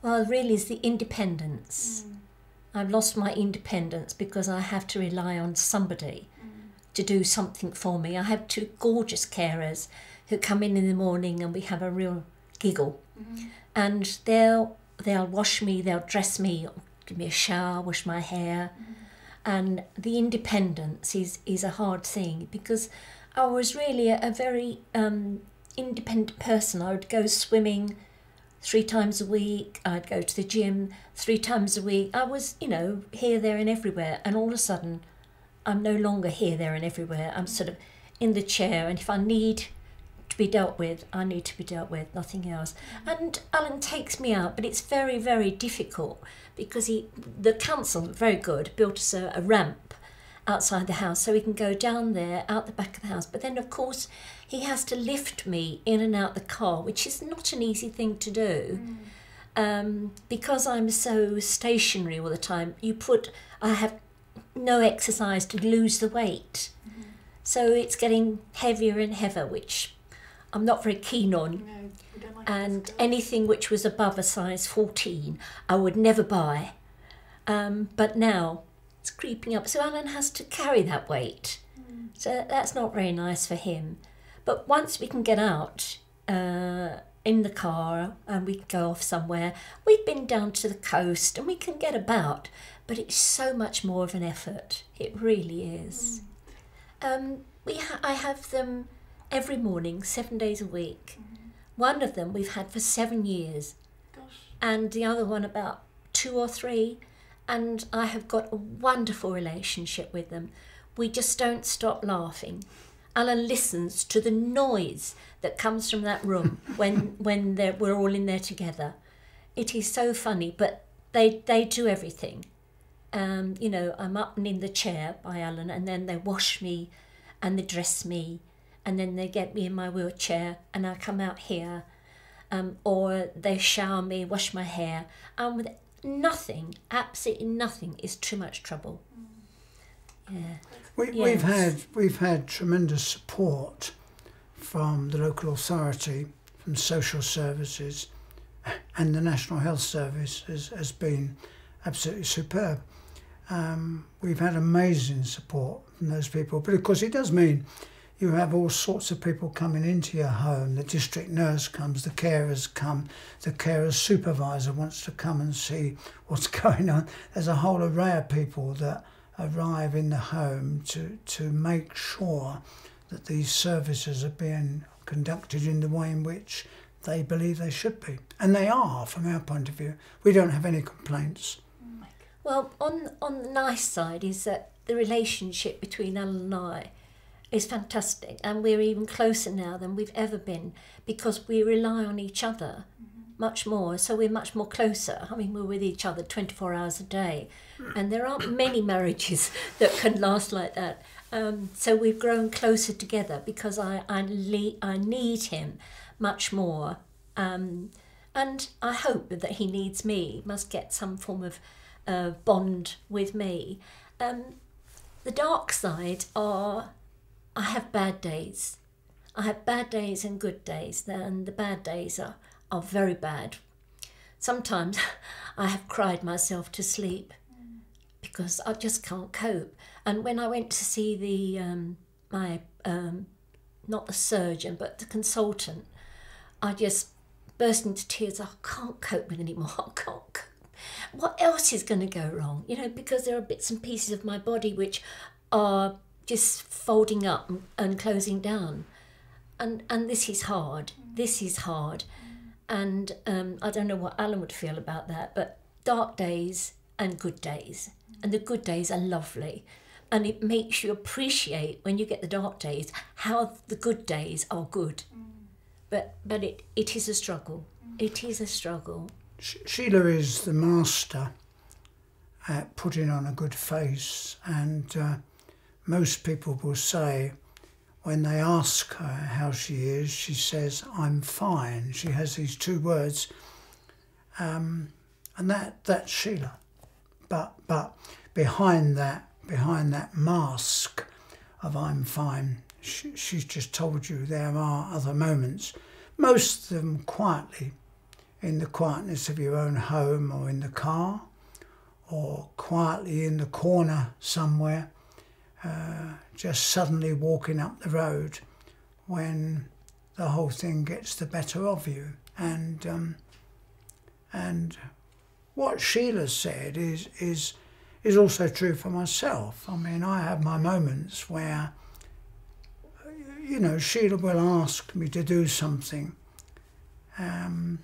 Well, really, it's the independence. I've lost my independence because I have to rely on somebody to do something for me. I have two gorgeous carers who come in the morning and we have a real giggle. And they'll wash me, they'll dress me, give me a shower, wash my hair. And the independence is a hard thing because I was really a very independent person. I would go swimming 3 times a week. I'd go to the gym 3 times a week. I was, you know, here, there and everywhere. And all of a sudden, I'm no longer here, there and everywhere. I'm sort of in the chair, and if I need to be dealt with, I need to be dealt with, nothing else. And Alan takes me out, but it's very, very difficult because the council, very good, built us a ramp outside the house so we can go down there, out the back of the house. But then, of course, he has to lift me in and out the car, which is not an easy thing to do. Because I'm so stationary all the time, I have no exercise to lose the weight. So it's getting heavier and heavier, which I'm not very keen on. No, we don't like And that. anything which was above a size 14, I would never buy. But now it's creeping up. So Alan has to carry that weight. So that's not very nice for him. But once we can get out in the car and we can go off somewhere, we've been down to the coast and we can get about. But it's so much more of an effort. It really is. I have them every morning, 7 days a week. One of them we've had for 7 years. Gosh. And the other one about 2 or 3. And I have got a wonderful relationship with them. We just don't stop laughing. Alan listens to the noise that comes from that room when we're all in there together. It is so funny, but they do everything. You know, I'm up and in the chair by Alan, and then they wash me and they dress me, and then they get me in my wheelchair and I come out here, or they shower me, wash my hair, and with nothing, absolutely nothing is too much trouble. Yeah. We've had tremendous support from the local authority, from social services, and the National Health Service has been absolutely superb. We've had amazing support from those people, but of course it does mean you have all sorts of people coming into your home. The district nurse comes, the carers come, the carers supervisor wants to come and see what's going on. There's a whole array of people that arrive in the home to make sure that these services are being conducted in the way in which they believe they should be. And they are, from our point of view. We don't have any complaints. Well, on the nice side is that the relationship between Alan and I is fantastic, and we're even closer now than we've ever been because we rely on each other much more, so we're much more closer. I mean, we're with each other 24 hours a day, and there aren't many marriages that can last like that. So we've grown closer together because I need him much more, and I hope that he needs me. He must get some form of bond with me. The dark side are I have bad days. I have bad days and good days, and the bad days are very bad. Sometimes I have cried myself to sleep because I just can't cope. And when I went to see the not the surgeon but the consultant, I just burst into tears. I can't cope with anymore. I can't cope. What else is going to go wrong? You know, because there are bits and pieces of my body which are just folding up and closing down. And this is hard. This is hard. And I don't know what Alan would feel about that, but dark days and good days. And the good days are lovely. And it makes you appreciate, when you get the dark days, how the good days are good. But it is a struggle. It is a struggle. Sheila is the master at putting on a good face, and most people will say, when they ask her how she is, she says, "I'm fine." She has these 2 words, and that's Sheila. But behind that mask of "I'm fine," she's just told you there are other moments, most of them quietly, in the quietness of your own home or in the car, or quietly in the corner somewhere, just suddenly walking up the road when the whole thing gets the better of you. And what Sheila said is also true for myself. I mean, I have my moments where, you know, Sheila will ask me to do something, and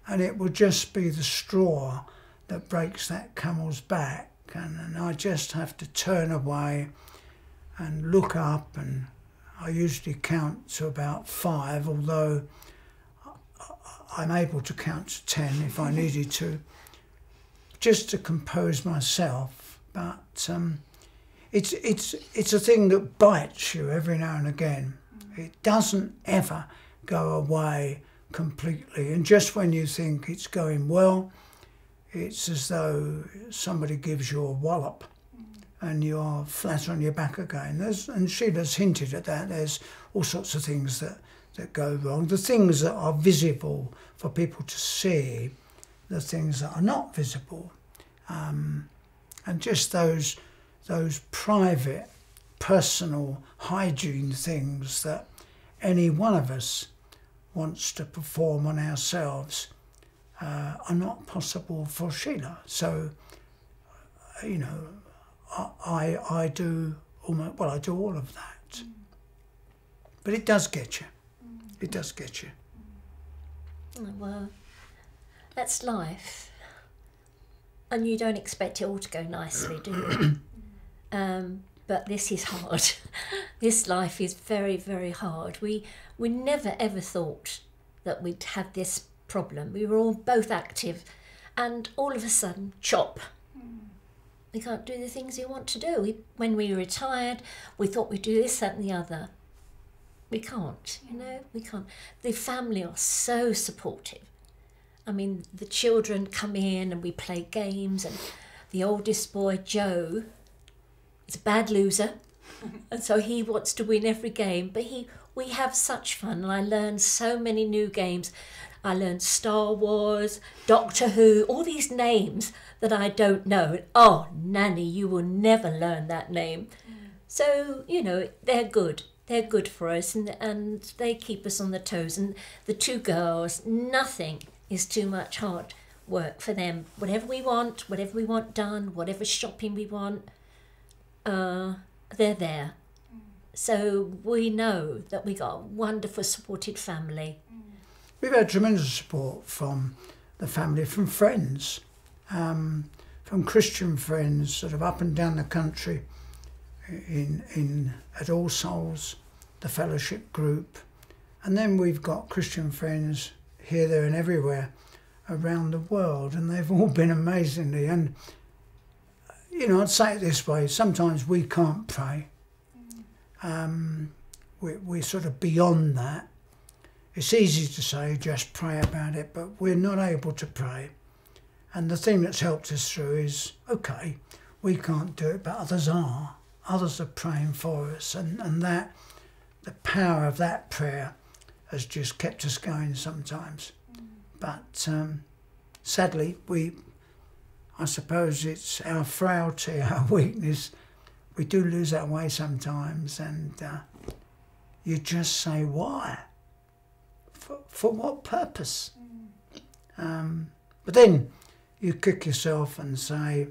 it will just be the straw that breaks that camel's back, and I just have to turn away and look up, and I usually count to about 5, although I'm able to count to 10 if I needed to, just to compose myself. But it's a thing that bites you every now and again. It doesn't ever go away completely, and just when you think it's going well, it's as though somebody gives you a wallop and you're flat on your back again. And Sheila's hinted at that. There's all sorts of things that go wrong. The things that are visible for people to see, the things that are not visible. And just those private, personal hygiene things that any one of us wants to perform on ourselves are not possible for Sheila. So, you know, I do almost, well, I do all of that. But it does get you. It does get you. Oh, well, that's life. And you don't expect it all to go nicely, do you? But this is hard. This life is very, very hard. We never ever thought that we'd have this problem. We were all both active, and all of a sudden, chop. We can't do the things we want to do. When we retired, we thought we'd do this, that and the other. We can't, you know, we can't. The family are so supportive. I mean, the children come in and we play games, and the oldest boy, Joe, is a bad loser, and so he wants to win every game, but we have such fun, and I learned so many new games. I learned Star Wars, Doctor Who, all these names that I don't know. Oh, Nanny, you will never learn that name. So, you know, they're good. They're good for us, and they keep us on the toes. And the 2 girls, nothing is too much hard work for them. Whatever we want done, whatever shopping we want, they're there. So we know that we got a wonderful supported family. We've had tremendous support from the family, from friends, from Christian friends sort of up and down the country, at All Souls, the fellowship group. And then we've got Christian friends here, there and everywhere around the world, and they've all been amazingly. And, you know, I'd say it this way, sometimes we can't pray. We're sort of beyond that. It's easy to say, just pray about it, but we're not able to pray. And the thing that's helped us through is, okay, we can't do it, but others are. Others are praying for us, and that, the power of that prayer has just kept us going sometimes. But sadly, I suppose it's our frailty, our weakness. We do lose our way sometimes, and you just say, why? For what purpose? But then you kick yourself and say,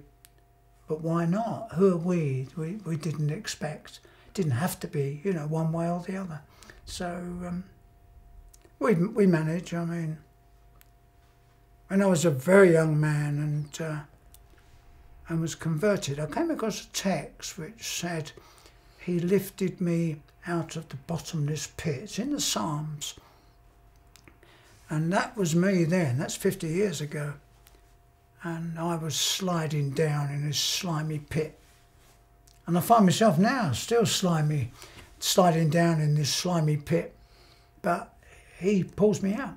but why not? Who are we? We didn't expect. It didn't have to be, you know, one way or the other. So we manage. I mean, when I was a very young man and was converted, I came across a text which said, he lifted me out of the bottomless pit. It's in the Psalms. And that was me then. That's 50 years ago. And I was sliding down in this slimy pit. And I find myself now still slimy, sliding down in this slimy pit. But he pulls me out.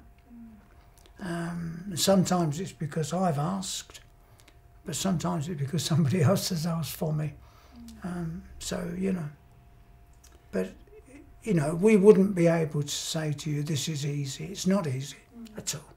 Sometimes it's because I've asked, but sometimes it's because somebody else has asked for me. So, you know. But, you know, we wouldn't be able to say to you, this is easy. It's not easy at all.